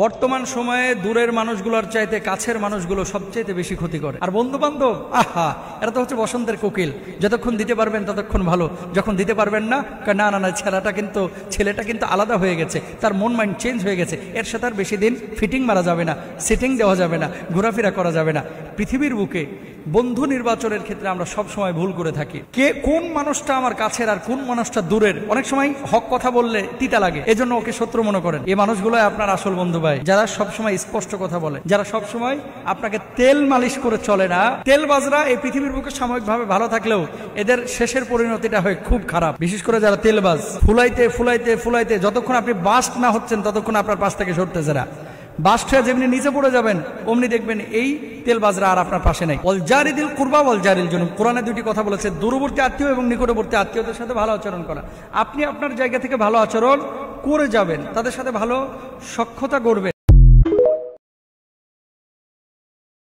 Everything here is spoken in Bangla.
বর্তমান সময়ে দূরের মানুষগুলোর চাইতে কাছের মানুষগুলো সবচাইতে বেশি ক্ষতি করে। আর বন্ধু বান্ধব আহা, এরা তো হচ্ছে বসন্তের কোকিল, যতক্ষণ দিতে পারবেন ততক্ষণ ভালো, যখন দিতে পারবেন না না না না ছেলেটা কিন্তু আলাদা হয়ে গেছে, তার মন মাইন্ড চেঞ্জ হয়ে গেছে, এর সাথে আর বেশি দিন ফিটিং মারা যাবে না, সিটিং দেওয়া যাবে না, ঘোরাফেরা করা যাবে না। পৃথিবীর বুকে বন্ধু নির্বাচনের ক্ষেত্রে আমরা সব সময় ভুল করে থাকি। কে কোন মানুষটা আমার কাছের আর কোন মানুষটা দূরের, অনেক সময় হক কথা বললে তিতা লাগে, এজন্য ওকে শত্রু মনে করেন। এই মানুষগুলো আপনার আসল বন্ধু ভাই, যারা সব সময় স্পষ্ট কথা বলে, যারা সব সময় আপনাকে তেল মালিশ করে চলে না। তেলবাজরা এই পৃথিবীর বুকে সাময়িকভাবে ভালো থাকলেও এদের শেষের পরিণতিটা হয় খুব খারাপ। বিশেষ করে যারা তেলবাজ, ফুলাইতে ফুলাইতে ফুলাইতে যতক্ষণ আপনি বাস্ট না হচ্ছেন ততক্ষণ আপনার পাশ থেকে সরতেছে না। বাস্ট হয়ে যেমনি নিচে পড়ে যাবেন অমনি দেখবেন এই তেলবাজরা আর আপনার পাশে নেই। ওয়াল জারিদিল কুরবা ওয়াল জারিল জুনুব, কোরআনে দুটি কথা বলেছে, দূরবর্তী আত্মীয় এবং নিকটবর্তী আত্মীয়দের সাথে ভালো আচরণ করা। আপনি আপনার জায়গা থেকে ভালো আচরণ করে যাবেন, তাদের সাথে ভালো সখ্যতা করবেন।